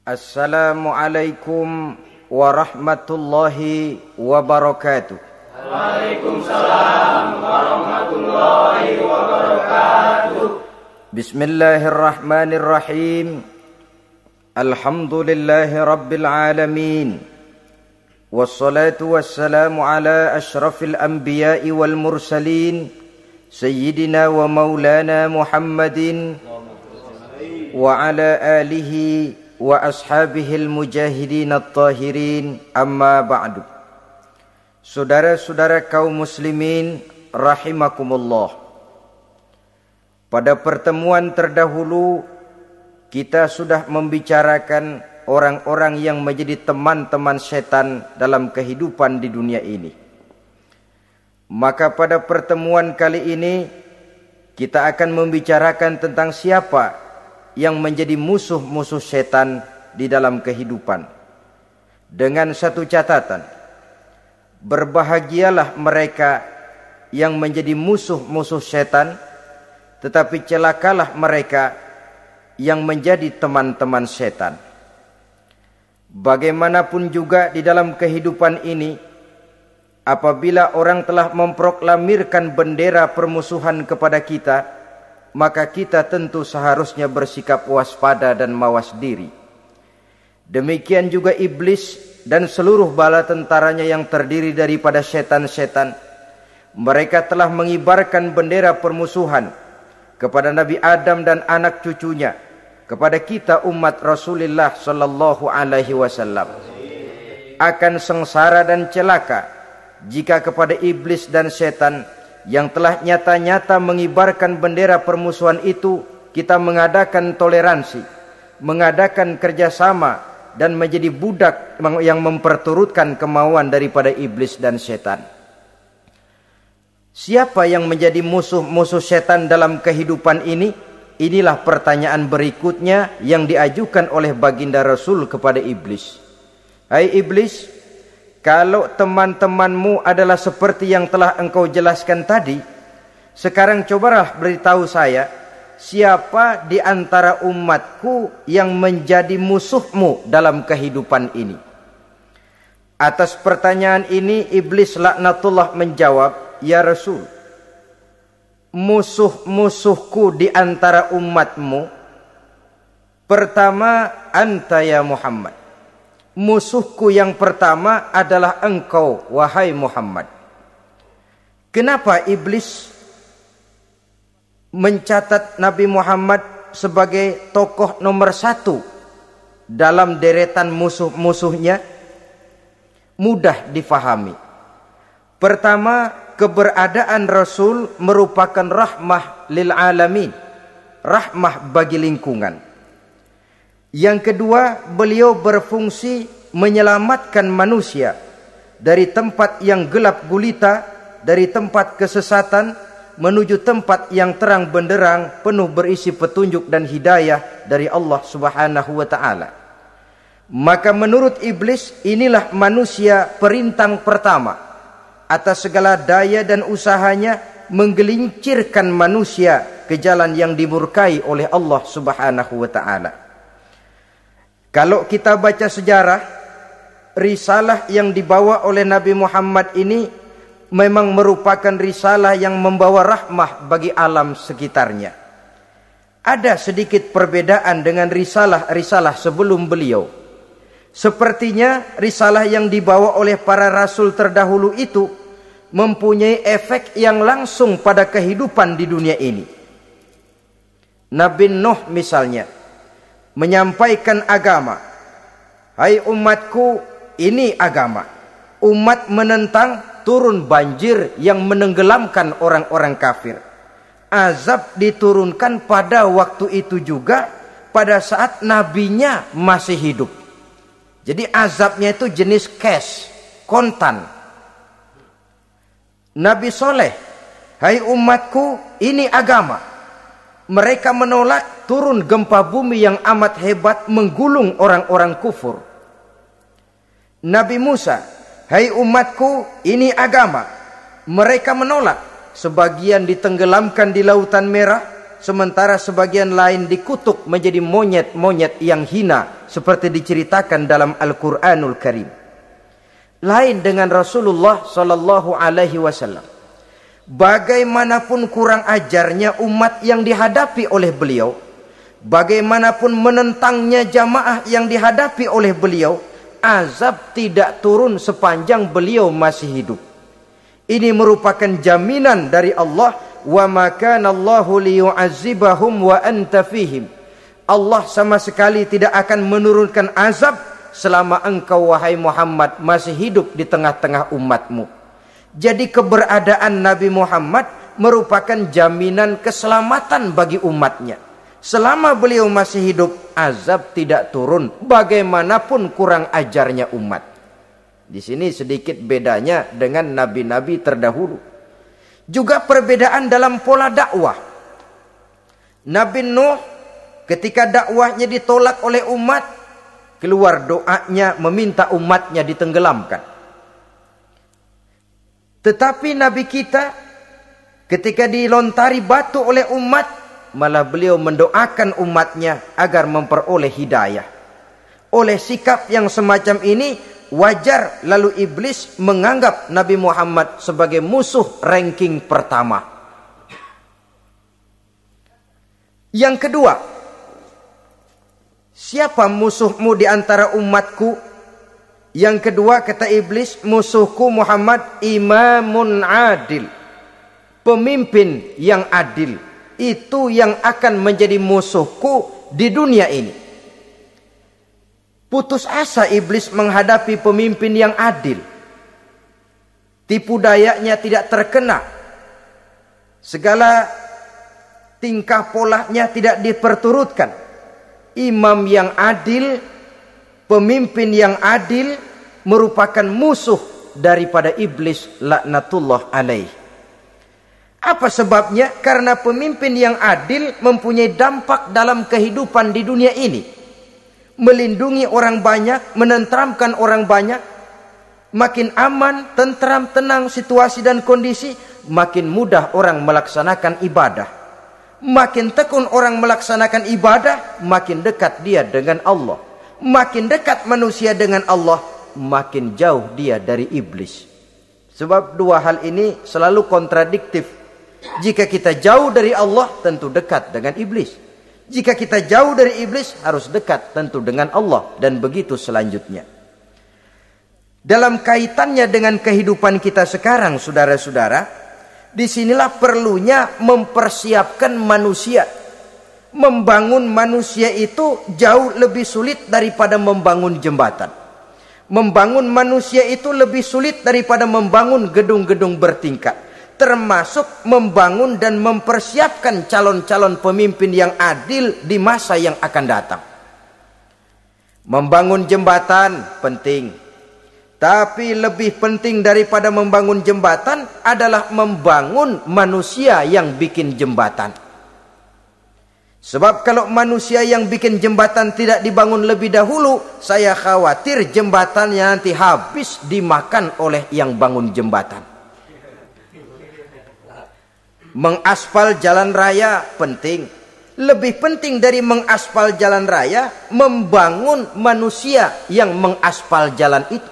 Assalamualaikum warahmatullahi wabarakatuh. Waalaikumsalam warahmatullahi wabarakatuh. Bismillahirrahmanirrahim. Alhamdulillahi rabbil alamin. Wassalatu wassalamu ala ashrafil anbiya'i wal mursalin, Sayyidina wa maulana Muhammadin wa ala alihi wa ashabihil mujahidin at-tahirin, amma ba'du. Saudara-saudara kaum muslimin rahimakumullah. Pada pertemuan terdahulu kita sudah membicarakan orang-orang yang menjadi teman-teman setan dalam kehidupan di dunia ini. Maka pada pertemuan kali ini kita akan membicarakan tentang siapa yang menjadi musuh-musuh setan di dalam kehidupan. Dengan satu catatan, berbahagialah mereka yang menjadi musuh-musuh setan, tetapi celakalah mereka yang menjadi teman-teman setan. Bagaimanapun juga di dalam kehidupan ini, apabila orang telah memproklamirkan bendera permusuhan kepada kita, maka kita tentu seharusnya bersikap waspada dan mawas diri. Demikian juga iblis dan seluruh bala tentaranya yang terdiri daripada setan-setan. Mereka telah mengibarkan bendera permusuhan kepada Nabi Adam dan anak cucunya, kepada kita umat Rasulullah sallallahu alaihi wasallam. Akan sengsara dan celaka jika kepada iblis dan setan yang telah nyata-nyata mengibarkan bendera permusuhan itu kita mengadakan toleransi, mengadakan kerjasama, dan menjadi budak yang memperturutkan kemauan daripada iblis dan setan. Siapa yang menjadi musuh-musuh setan dalam kehidupan ini? Inilah pertanyaan berikutnya yang diajukan oleh baginda Rasul kepada iblis. Hai iblis, kalau teman-temanmu adalah seperti yang telah engkau jelaskan tadi, sekarang cobalah beritahu saya, siapa di antara umatku yang menjadi musuhmu dalam kehidupan ini? Atas pertanyaan ini iblis laknatullah menjawab, ya Rasul, musuh-musuhku di antara umatmu, pertama anta ya Muhammad. Musuhku yang pertama adalah engkau, wahai Muhammad. Kenapa iblis mencatat Nabi Muhammad sebagai tokoh nomor satu dalam deretan musuh-musuhnya? Mudah difahami. Pertama, keberadaan Rasul merupakan rahmah lil alamin, rahmah bagi lingkungan. Yang kedua, beliau berfungsi menyelamatkan manusia dari tempat yang gelap gulita, dari tempat kesesatan menuju tempat yang terang benderang penuh berisi petunjuk dan hidayah dari Allah Subhanahu wa taala. Maka menurut iblis, inilah manusia perintang pertama atas segala daya dan usahanya menggelincirkan manusia ke jalan yang dimurkai oleh Allah Subhanahu wa taala. Kalau kita baca sejarah, risalah yang dibawa oleh Nabi Muhammad ini memang merupakan risalah yang membawa rahmah bagi alam sekitarnya. Ada sedikit perbedaan dengan risalah-risalah sebelum beliau. Sepertinya risalah yang dibawa oleh para rasul terdahulu itu mempunyai efek yang langsung pada kehidupan di dunia ini. Nabi Nuh misalnya menyampaikan agama. Hai umatku, ini agama. Umat menentang, turun banjir yang menenggelamkan orang-orang kafir. Azab diturunkan pada waktu itu juga, pada saat nabinya masih hidup. Jadi azabnya itu jenis cash, kontan. Nabi Soleh, hai umatku, ini agama. Mereka menolak, turun gempa bumi yang amat hebat menggulung orang-orang kufur. Nabi Musa, hai umatku, ini agama. Mereka menolak, sebagian ditenggelamkan di Lautan Merah, sementara sebagian lain dikutuk menjadi monyet-monyet yang hina seperti diceritakan dalam Al-Qur'anul Karim. Lain dengan Rasulullah sallallahu alaihi wasallam. Bagaimanapun kurang ajarnya umat yang dihadapi oleh beliau, bagaimanapun menentangnya jamaah yang dihadapi oleh beliau, azab tidak turun sepanjang beliau masih hidup. Ini merupakan jaminan dari Allah, wa ma kana Allahu liyu'azzibahum wa anta fihim. Allah sama sekali tidak akan menurunkan azab selama engkau wahai Muhammad masih hidup di tengah-tengah umatmu. Jadi keberadaan Nabi Muhammad merupakan jaminan keselamatan bagi umatnya. Selama beliau masih hidup, azab tidak turun bagaimanapun kurang ajarnya umat. Di sini sedikit bedanya dengan nabi-nabi terdahulu. Juga perbedaan dalam pola dakwah. Nabi Nuh ketika dakwahnya ditolak oleh umat, keluar doanya meminta umatnya ditenggelamkan. Tetapi Nabi kita ketika dilontari batu oleh umat, malah beliau mendoakan umatnya agar memperoleh hidayah. Oleh sikap yang semacam ini, wajar lalu iblis menganggap Nabi Muhammad sebagai musuh ranking pertama. Yang kedua, siapa musuhmu di antara umatku? Yang kedua kata iblis, musuhku Muhammad imamun adil. Pemimpin yang adil. Itu yang akan menjadi musuhku di dunia ini. Putus asa iblis menghadapi pemimpin yang adil. Tipu dayanya tidak terkena. Segala tingkah polanya tidak diperturutkan. Imam yang adil, pemimpin yang adil merupakan musuh daripada iblis laknatullah alaih. Apa sebabnya? Karena pemimpin yang adil mempunyai dampak dalam kehidupan di dunia ini. Melindungi orang banyak, menenteramkan orang banyak. Makin aman, tentram, tenang situasi dan kondisi, makin mudah orang melaksanakan ibadah. Makin tekun orang melaksanakan ibadah, makin dekat dia dengan Allah. Makin dekat manusia dengan Allah, makin jauh dia dari iblis. Sebab dua hal ini selalu kontradiktif. Jika kita jauh dari Allah, tentu dekat dengan iblis. Jika kita jauh dari iblis, harus dekat tentu dengan Allah. Dan begitu selanjutnya. Dalam kaitannya dengan kehidupan kita sekarang, saudara-saudara, disinilah perlunya mempersiapkan manusia. Membangun manusia itu jauh lebih sulit daripada membangun jembatan. Membangun manusia itu lebih sulit daripada membangun gedung-gedung bertingkat. Termasuk membangun dan mempersiapkan calon-calon pemimpin yang adil di masa yang akan datang. Membangun jembatan penting. Tapi lebih penting daripada membangun jembatan adalah membangun manusia yang bikin jembatan. Sebab kalau manusia yang bikin jembatan tidak dibangun lebih dahulu, saya khawatir jembatannya nanti habis dimakan oleh yang bangun jembatan. Mengaspal jalan raya penting. Lebih penting dari mengaspal jalan raya, membangun manusia yang mengaspal jalan itu.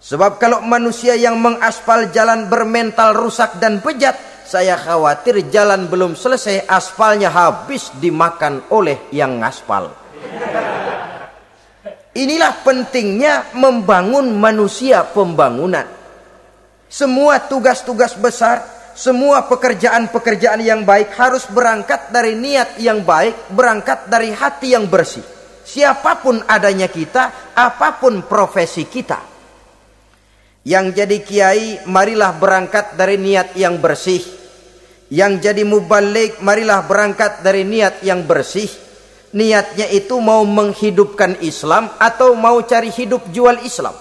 Sebab kalau manusia yang mengaspal jalan bermental rusak dan bejat, saya khawatir jalan belum selesai, aspalnya habis dimakan oleh yang ngaspal. Inilah pentingnya membangun manusia pembangunan. Semua tugas-tugas besar, semua pekerjaan-pekerjaan yang baik harus berangkat dari niat yang baik, berangkat dari hati yang bersih. Siapapun adanya kita, apapun profesi kita. Yang jadi kiai, marilah berangkat dari niat yang bersih. Yang jadi mubaligh, marilah berangkat dari niat yang bersih. Niatnya itu mau menghidupkan Islam atau mau cari hidup jual Islam.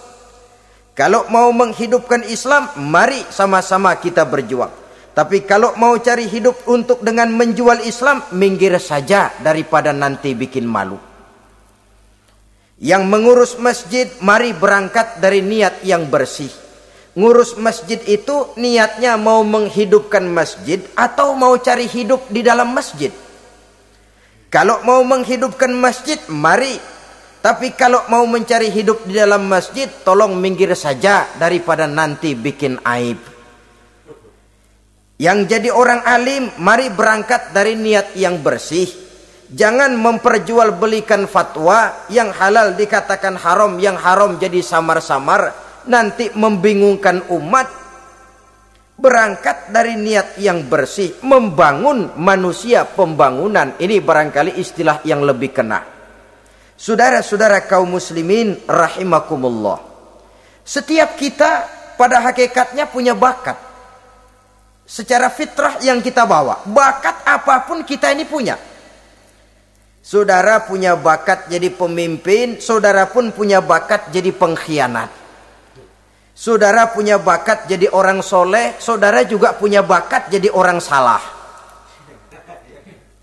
Kalau mau menghidupkan Islam, mari sama-sama kita berjuang. Tapi kalau mau cari hidup untuk dengan menjual Islam, minggir saja daripada nanti bikin malu. Yang mengurus masjid, mari berangkat dari niat yang bersih. Ngurus masjid itu niatnya mau menghidupkan masjid atau mau cari hidup di dalam masjid. Kalau mau menghidupkan masjid, mari. Tapi kalau mau mencari hidup di dalam masjid, tolong minggir saja daripada nanti bikin aib. Yang jadi orang alim, mari berangkat dari niat yang bersih. Jangan memperjualbelikan fatwa, yang halal dikatakan haram, yang haram jadi samar-samar. Nanti membingungkan umat. Berangkat dari niat yang bersih, membangun manusia, pembangunan. Ini barangkali istilah yang lebih kena. Saudara-saudara kaum muslimin rahimakumullah, setiap kita pada hakikatnya punya bakat. Secara fitrah yang kita bawa, bakat apapun kita ini punya. Saudara punya bakat jadi pemimpin, saudara pun punya bakat jadi pengkhianat. Saudara punya bakat jadi orang soleh, saudara juga punya bakat jadi orang salah.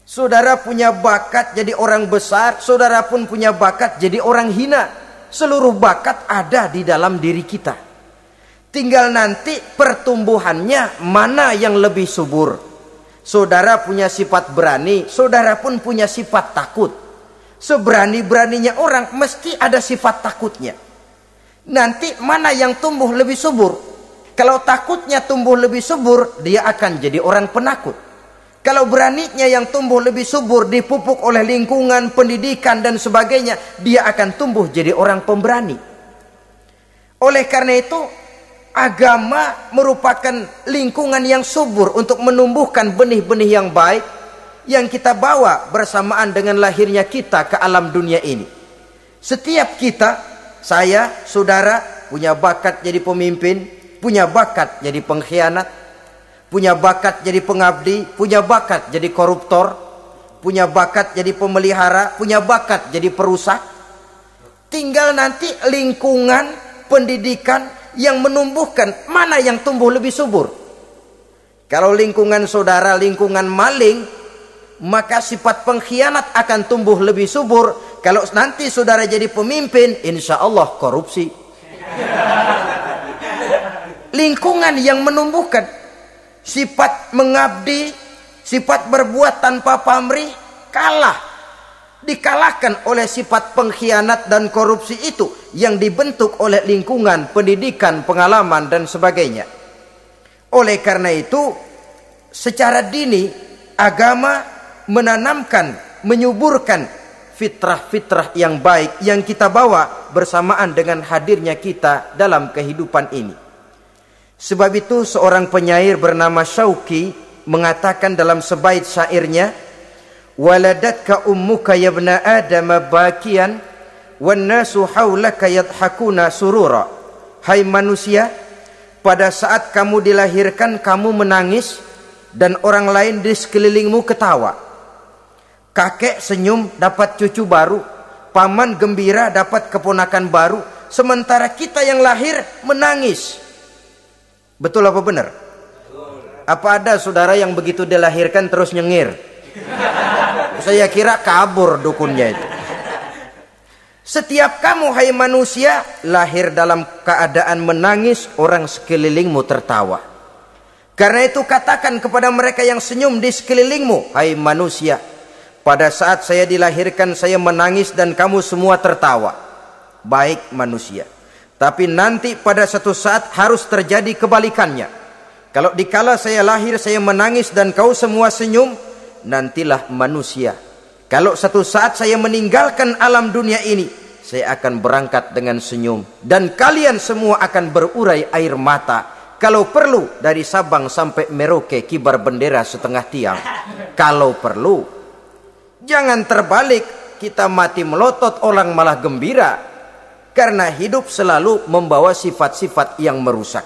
Saudara punya bakat jadi orang besar, saudara pun punya bakat jadi orang hina. Seluruh bakat ada di dalam diri kita. Tinggal nanti pertumbuhannya mana yang lebih subur. Saudara punya sifat berani, saudara pun punya sifat takut. Seberani-beraninya orang mesti ada sifat takutnya. Nanti mana yang tumbuh lebih subur? Kalau takutnya tumbuh lebih subur, dia akan jadi orang penakut. Kalau beraninya yang tumbuh lebih subur, dipupuk oleh lingkungan, pendidikan dan sebagainya, dia akan tumbuh jadi orang pemberani. Oleh karena itu, agama merupakan lingkungan yang subur untuk menumbuhkan benih-benih yang baik yang kita bawa bersamaan dengan lahirnya kita ke alam dunia ini. Setiap kita, saya, saudara, punya bakat jadi pemimpin, punya bakat jadi pengkhianat, punya bakat jadi pengabdi, punya bakat jadi koruptor, punya bakat jadi pemelihara, punya bakat jadi perusak. Tinggal nanti lingkungan, pendidikan yang menumbuhkan mana yang tumbuh lebih subur. Kalau lingkungan saudara, lingkungan maling, maka sifat pengkhianat akan tumbuh lebih subur. Kalau nanti saudara jadi pemimpin, insya Allah korupsi. Lingkungan yang menumbuhkan sifat mengabdi, sifat berbuat tanpa pamrih, dikalahkan oleh sifat pengkhianat dan korupsi itu yang dibentuk oleh lingkungan, pendidikan, pengalaman dan sebagainya. Oleh karena itu, secara dini agama menanamkan, menyuburkan fitrah-fitrah yang baik yang kita bawa bersamaan dengan hadirnya kita dalam kehidupan ini. Sebab itu seorang penyair bernama Syauqi mengatakan dalam sebaik syairnya, waladatka ummuka ya ibna adam bakian wan nasu haulaka yadhakuna surura. Hai manusia, pada saat kamu dilahirkan kamu menangis dan orang lain di sekelilingmu ketawa. Kakek senyum dapat cucu baru, paman gembira dapat keponakan baru, sementara kita yang lahir menangis. Betul apa benar? Apa ada saudara yang begitu dilahirkan terus nyengir? Saya kira kabur dukunnya itu. Setiap kamu hai manusia lahir dalam keadaan menangis, orang sekelilingmu tertawa. Karena itu katakan kepada mereka yang senyum di sekelilingmu, hai manusia, pada saat saya dilahirkan saya menangis dan kamu semua tertawa. Baik manusia. Tapi nanti pada satu saat harus terjadi kebalikannya. Kalau dikala saya lahir saya menangis dan kau semua senyum, nantilah manusia. Kalau satu saat saya meninggalkan alam dunia ini, saya akan berangkat dengan senyum. Dan kalian semua akan berurai air mata. Kalau perlu dari Sabang sampai Merauke kibar bendera setengah tiang. Kalau perlu. Jangan terbalik, kita mati melotot orang malah gembira. Karena hidup selalu membawa sifat-sifat yang merusak.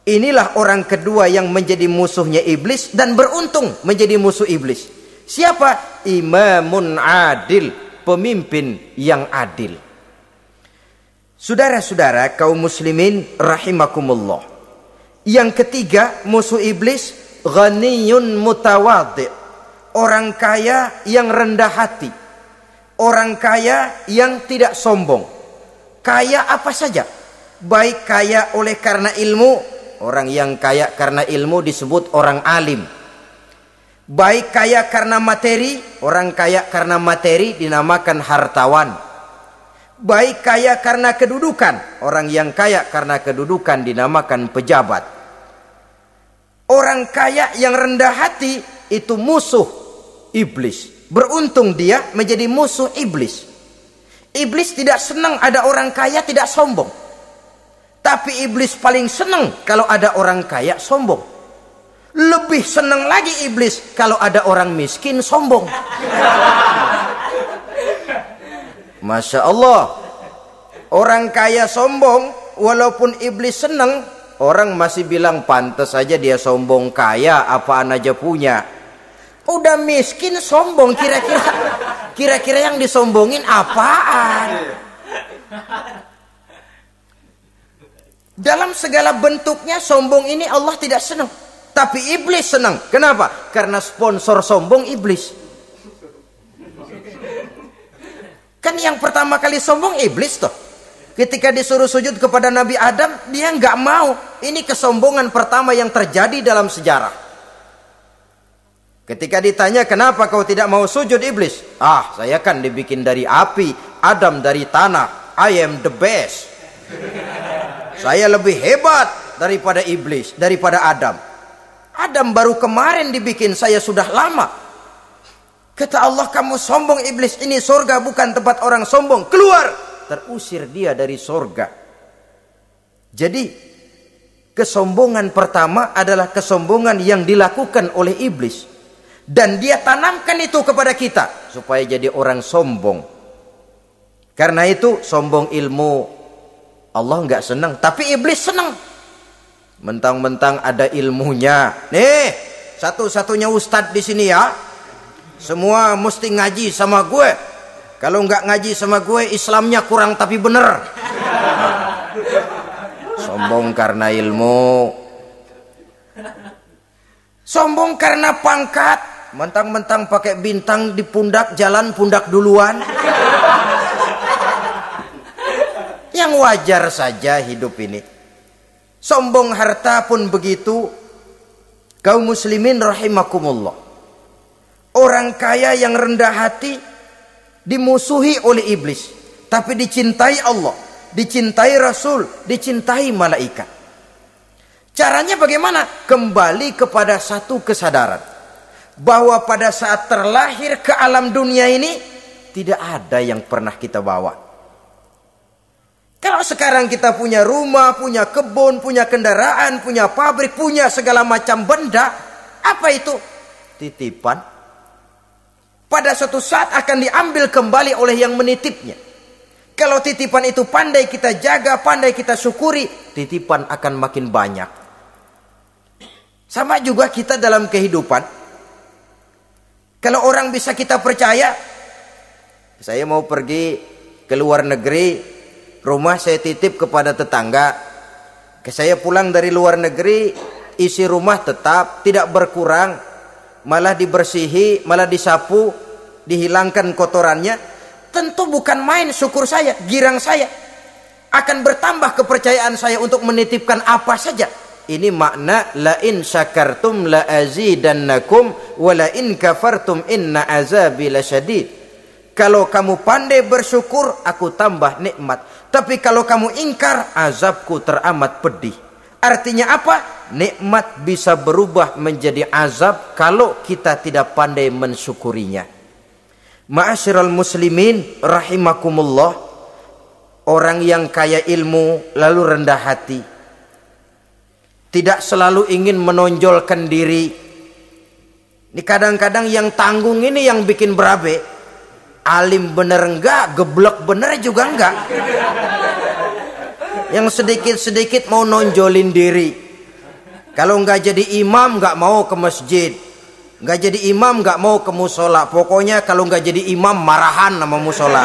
Inilah orang kedua yang menjadi musuhnya iblis dan beruntung menjadi musuh iblis. Siapa? Imamun adil, pemimpin yang adil. Saudara-saudara kaum muslimin rahimakumullah. Yang ketiga musuh iblis, ghaniyun mutawadhi. Orang kaya yang rendah hati. Orang kaya yang tidak sombong. Kaya apa saja. Baik kaya oleh karena ilmu, orang yang kaya karena ilmu disebut orang alim. Baik kaya karena materi, orang kaya karena materi dinamakan hartawan. Baik kaya karena kedudukan, orang yang kaya karena kedudukan dinamakan pejabat. Orang kaya yang rendah hati itu musuh iblis. Beruntung dia menjadi musuh iblis. Iblis tidak senang ada orang kaya tidak sombong. Tapi iblis paling senang kalau ada orang kaya sombong. Lebih senang lagi iblis kalau ada orang miskin sombong. Masya Allah. Orang kaya sombong, walaupun iblis senang, orang masih bilang pantas saja dia sombong kaya, apaan aja punya. Udah miskin sombong, kira-kira yang disombongin apaan? Dalam segala bentuknya sombong ini Allah tidak senang, tapi iblis senang. Kenapa? Karena sponsor sombong iblis. Kan yang pertama kali sombong iblis toh. Ketika disuruh sujud kepada Nabi Adam, dia nggak mau. Ini kesombongan pertama yang terjadi dalam sejarah. Ketika ditanya, kenapa kau tidak mau sujud iblis? Ah, saya kan dibikin dari api, Adam dari tanah. I am the best. Saya lebih hebat daripada iblis, daripada Adam. Adam baru kemarin dibikin, saya sudah lama. Kata Allah, kamu sombong iblis, ini surga bukan tempat orang sombong. Keluar! Terusir dia dari surga. Jadi, kesombongan pertama adalah kesombongan yang dilakukan oleh iblis. Dan dia tanamkan itu kepada kita supaya jadi orang sombong. Karena itu sombong ilmu Allah nggak senang, tapi iblis senang. Mentang-mentang ada ilmunya. Nih, satu-satunya ustadz di sini ya. Semua mesti ngaji sama gue. Kalau nggak ngaji sama gue, Islamnya kurang tapi bener. Sombong karena ilmu. Sombong karena pangkat. Mentang-mentang pakai bintang di pundak, jalan pundak duluan. Yang wajar saja hidup ini. Sombong harta pun begitu. Kaum muslimin rahimakumullah. Orang kaya yang rendah hati dimusuhi oleh iblis, tapi dicintai Allah, dicintai Rasul, dicintai malaikat. Caranya bagaimana? Kembali kepada satu kesadaran bahwa pada saat terlahir ke alam dunia ini tidak ada yang pernah kita bawa. Kalau sekarang kita punya rumah, punya kebun, punya kendaraan, punya pabrik, punya segala macam benda, apa itu? Titipan. Pada suatu saat akan diambil kembali oleh yang menitipnya. Kalau titipan itu pandai kita jaga, pandai kita syukuri, titipan akan makin banyak. Sama juga kita dalam kehidupan. Kalau orang bisa kita percaya, saya mau pergi ke luar negeri, rumah saya titip kepada tetangga. Saya pulang dari luar negeri, isi rumah tetap tidak berkurang, malah dibersihi, malah disapu, dihilangkan kotorannya. Tentu bukan main syukur saya, girang saya. Akan bertambah kepercayaan saya untuk menitipkan apa saja. Ini makna la in syakartum la azidannakum wa la in kafartum inna azabi lasyadid. Kalau kamu pandai bersyukur, aku tambah nikmat. Tapi kalau kamu ingkar, azabku teramat pedih. Artinya apa? Nikmat bisa berubah menjadi azab kalau kita tidak pandai mensyukurinya. Ma'asyiral muslimin rahimakumullah. Orang yang kaya ilmu lalu rendah hati, tidak selalu ingin menonjolkan diri. Ini kadang-kadang yang tanggung ini yang bikin berabe. Alim bener enggak, geblek bener juga enggak. Yang sedikit-sedikit mau nonjolin diri. Kalau enggak jadi imam enggak mau ke masjid. Enggak jadi imam enggak mau ke musola. Pokoknya kalau enggak jadi imam marahan sama musola.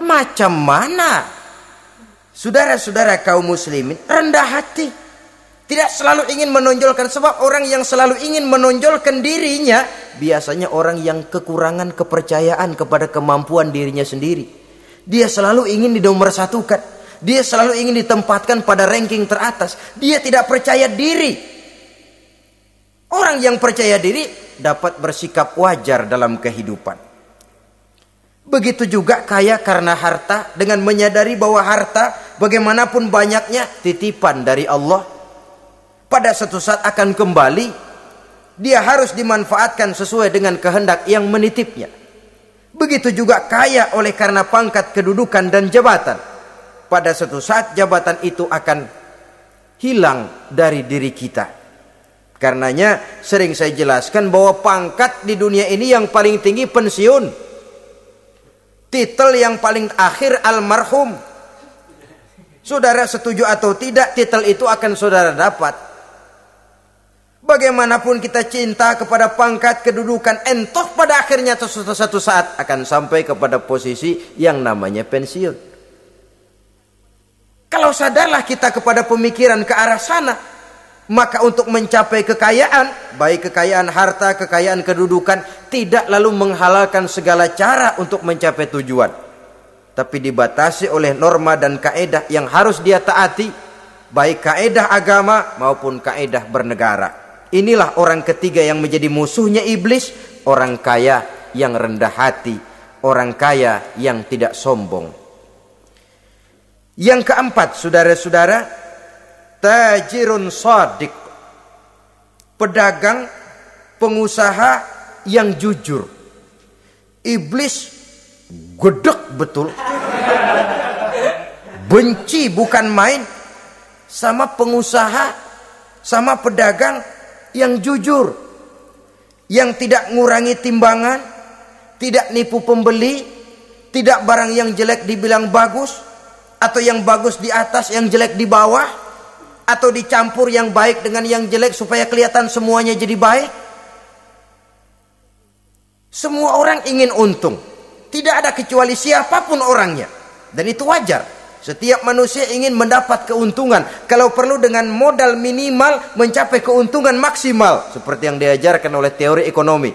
Macam mana? Saudara-saudara kaum muslimin, rendah hati. Tidak selalu ingin menonjolkan, sebab orang yang selalu ingin menonjolkan dirinya biasanya orang yang kekurangan kepercayaan kepada kemampuan dirinya sendiri. Dia selalu ingin dinomorsatukan. Dia selalu ingin ditempatkan pada ranking teratas. Dia tidak percaya diri. Orang yang percaya diri dapat bersikap wajar dalam kehidupan. Begitu juga kaya karena harta, dengan menyadari bahwa harta bagaimanapun banyaknya titipan dari Allah. Pada suatu saat akan kembali. Dia harus dimanfaatkan sesuai dengan kehendak yang menitipnya. Begitu juga kaya oleh karena pangkat, kedudukan, dan jabatan. Pada suatu saat jabatan itu akan hilang dari diri kita. Karenanya sering saya jelaskan bahwa pangkat di dunia ini yang paling tinggi pensiun. Titel yang paling akhir almarhum. Saudara setuju atau tidak, titel itu akan saudara dapat. Bagaimanapun kita cinta kepada pangkat, kedudukan, entah pada akhirnya satu saat akan sampai kepada posisi yang namanya pensiun. Kalau sadarlah kita kepada pemikiran ke arah sana, maka untuk mencapai kekayaan, baik kekayaan harta, kekayaan kedudukan, tidak lalu menghalalkan segala cara untuk mencapai tujuan, tapi dibatasi oleh norma dan kaedah yang harus dia taati, baik kaedah agama maupun kaedah bernegara. Inilah orang ketiga yang menjadi musuhnya iblis, orang kaya yang rendah hati, orang kaya yang tidak sombong. Yang keempat, saudara-saudara, tajirun shadiq, pedagang, pengusaha yang jujur. Iblis gedek betul, benci bukan main sama pengusaha, sama pedagang yang jujur, yang tidak ngurangi timbangan, tidak nipu pembeli, tidak barang yang jelek dibilang bagus, atau yang bagus di atas yang jelek di bawah, atau dicampur yang baik dengan yang jelek supaya kelihatan semuanya jadi baik. Semua orang ingin untung, tidak ada kecuali siapapun orangnya, dan itu wajar. Setiap manusia ingin mendapat keuntungan, kalau perlu dengan modal minimal mencapai keuntungan maksimal, seperti yang diajarkan oleh teori ekonomi.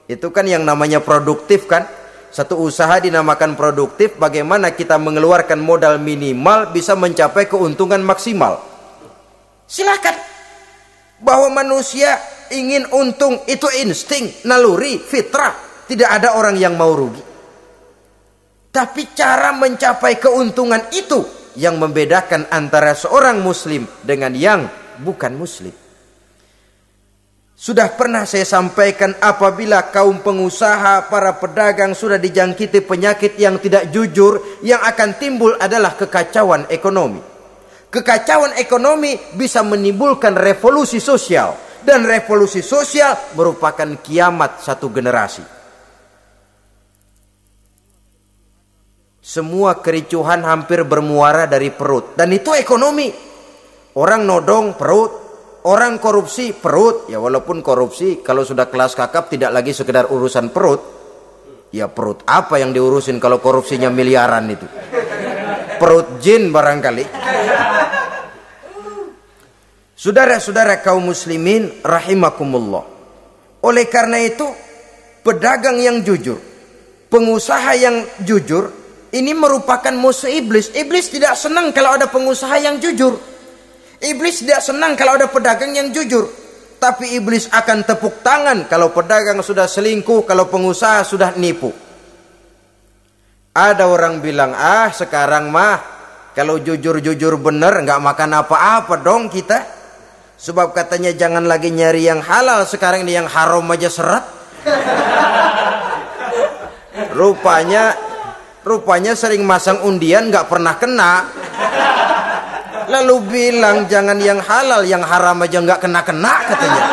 Itu kan yang namanya produktif kan. Satu usaha dinamakan produktif, bagaimana kita mengeluarkan modal minimal bisa mencapai keuntungan maksimal. Silakan. Bahwa manusia ingin untung itu insting, naluri, fitrah. Tidak ada orang yang mau rugi. Tapi cara mencapai keuntungan itu yang membedakan antara seorang muslim dengan yang bukan muslim. Sudah pernah saya sampaikan, apabila kaum pengusaha, para pedagang sudah dijangkiti penyakit yang tidak jujur, yang akan timbul adalah kekacauan ekonomi. Kekacauan ekonomi bisa menimbulkan revolusi sosial, dan revolusi sosial merupakan kiamat satu generasi. Semua kericuhan hampir bermuara dari perut, dan itu ekonomi. Orang nodong perut, orang korupsi perut. Ya walaupun korupsi kalau sudah kelas kakap tidak lagi sekedar urusan perut. Ya perut apa yang diurusin kalau korupsinya miliaran itu? Perut jin barangkali. Saudara-saudara kaum muslimin rahimakumullah. Oleh karena itu, pedagang yang jujur, pengusaha yang jujur, ini merupakan musuh iblis. Iblis tidak senang kalau ada pengusaha yang jujur. Iblis tidak senang kalau ada pedagang yang jujur. Tapi iblis akan tepuk tangan kalau pedagang sudah selingkuh, kalau pengusaha sudah nipu. Ada orang bilang, sekarang mah kalau jujur-jujur bener nggak makan apa-apa dong kita. Sebab katanya jangan lagi nyari yang halal, sekarang ini yang haram aja seret. Rupanya sering masang undian nggak pernah kena. Lalu bilang jangan yang halal, yang haram aja nggak kena-kena katanya.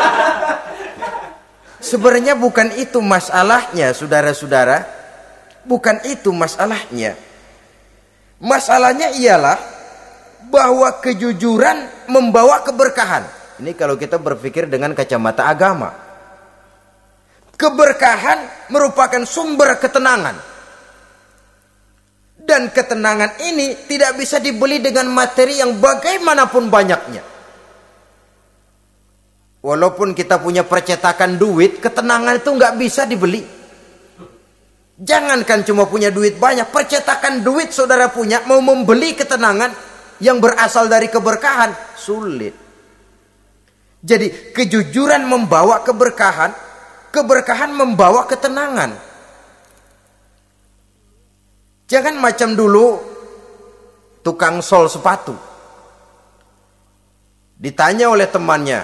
Sebenarnya bukan itu masalahnya, saudara-saudara. Bukan itu masalahnya. Masalahnya ialah bahwa kejujuran membawa keberkahan. Ini kalau kita berpikir dengan kacamata agama. Keberkahan merupakan sumber ketenangan. Dan ketenangan ini tidak bisa dibeli dengan materi yang bagaimanapun banyaknya. Walaupun kita punya percetakan duit, ketenangan itu nggak bisa dibeli. Jangankan cuma punya duit banyak, percetakan duit saudara punya, mau membeli ketenangan yang berasal dari keberkahan, sulit. Jadi kejujuran membawa keberkahan, keberkahan membawa ketenangan. Jangan macam dulu tukang sol sepatu. Ditanya oleh temannya,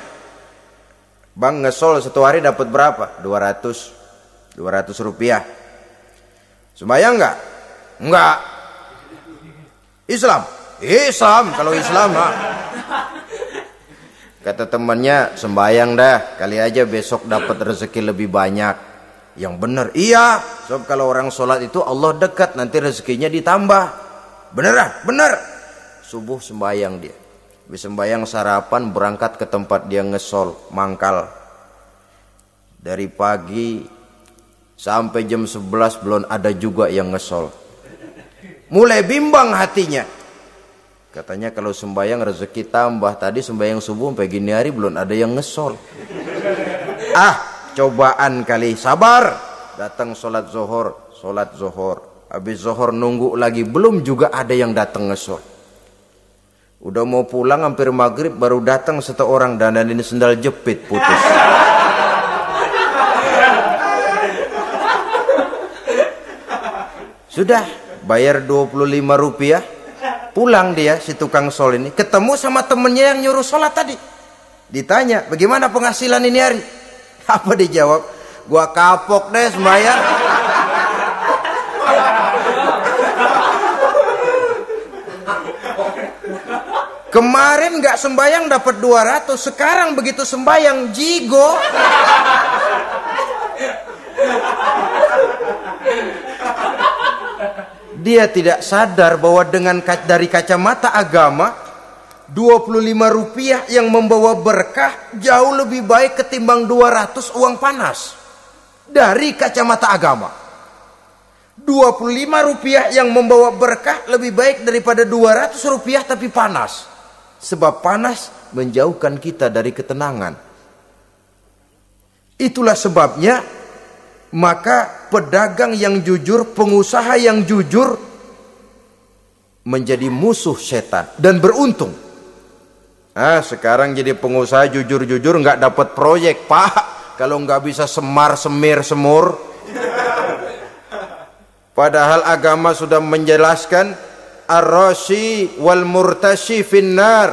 "Bang, ngesol satu hari dapat berapa?" 200 rupiah. Sembayang enggak? Enggak. Islam? Islam, kalau Islam mah. Kata temannya, "Sembayang dah, kali aja besok dapat rezeki lebih banyak." Yang benar, iya. Sebab kalau orang sholat itu Allah dekat, nanti rezekinya ditambah. Beneran? Bener. Subuh sembayang dia. Habis sembayang sarapan, berangkat ke tempat dia ngesol, mangkal. Dari pagi sampai jam 11 belum ada juga yang ngesol. Mulai bimbang hatinya. Katanya kalau sembayang rezeki tambah. Tadi sembayang subuh sampai gini hari belum ada yang ngesol. Cobaan kali, sabar. Datang sholat zohor. Habis zohor nunggu lagi, belum juga ada yang datang ngesol. Udah mau pulang hampir maghrib, baru datang satu orang, dan ini sendal jepit putus. Sudah bayar 25 rupiah, pulang dia si tukang sol ini, ketemu sama temennya yang nyuruh sholat tadi. Ditanya, "Bagaimana penghasilan ini hari?" Apa dijawab? "Gua kapok deh sembahyang." Kemarin nggak sembayang dapat 200, sekarang begitu sembayang jigo. Dia tidak sadar bahwa dari kacamata agama, 25 rupiah yang membawa berkah jauh lebih baik ketimbang 200 uang panas. Dari kacamata agama, 25 rupiah yang membawa berkah lebih baik daripada 200 rupiah tapi panas. Sebab panas menjauhkan kita dari ketenangan. Itulah sebabnya, maka pedagang yang jujur, pengusaha yang jujur menjadi musuh setan dan beruntung. Sekarang jadi pengusaha jujur-jujur nggak dapat proyek, Pak. Kalau nggak bisa semar, semir, semur. Padahal agama sudah menjelaskan ar-rashi wal murtashi finnar.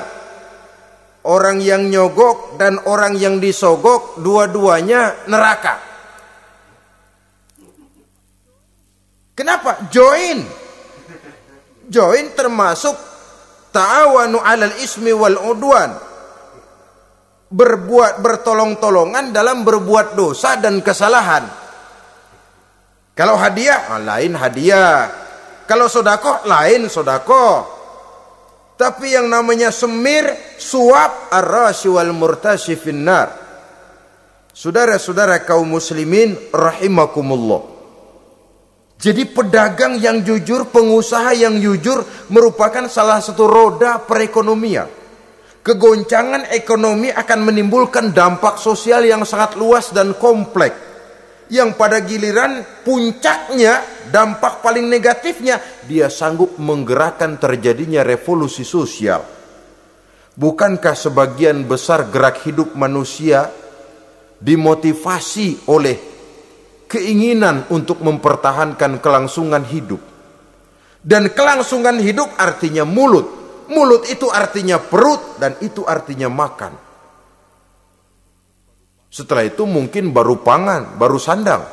Orang yang nyogok dan orang yang disogok, dua-duanya neraka. Kenapa? Join termasuk ta'awanu 'alal ismi wal udwan. Bertolong-tolongan dalam berbuat dosa dan kesalahan. Kalau hadiah, lain hadiah. Kalau sodakoh, lain sodakoh. Tapi yang namanya semir, suap, ar-rashi wal murtashi finnar. Saudara-saudara kaum muslimin rahimakumullah. Jadi pedagang yang jujur, pengusaha yang jujur merupakan salah satu roda perekonomian. Kegoncangan ekonomi akan menimbulkan dampak sosial yang sangat luas dan kompleks. Yang pada giliran puncaknya, dampak paling negatifnya, dia sanggup menggerakkan terjadinya revolusi sosial. Bukankah sebagian besar gerak hidup manusia dimotivasi oleh keinginan untuk mempertahankan kelangsungan hidup? Dan kelangsungan hidup artinya mulut. Mulut itu artinya perut, dan itu artinya makan. Setelah itu mungkin baru pangan, baru sandang,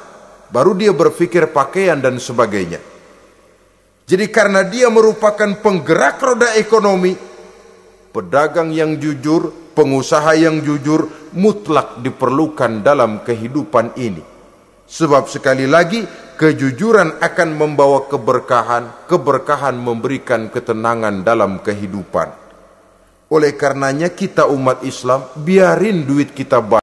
baru dia berpikir pakaian dan sebagainya. Jadi karena dia merupakan penggerak roda ekonomi, pedagang yang jujur, pengusaha yang jujur mutlak diperlukan dalam kehidupan ini. Sebab sekali lagi, kejujuran akan membawa keberkahan, keberkahan memberikan ketenangan dalam kehidupan. Oleh karenanya kita umat Islam, biarin duit kita banyak.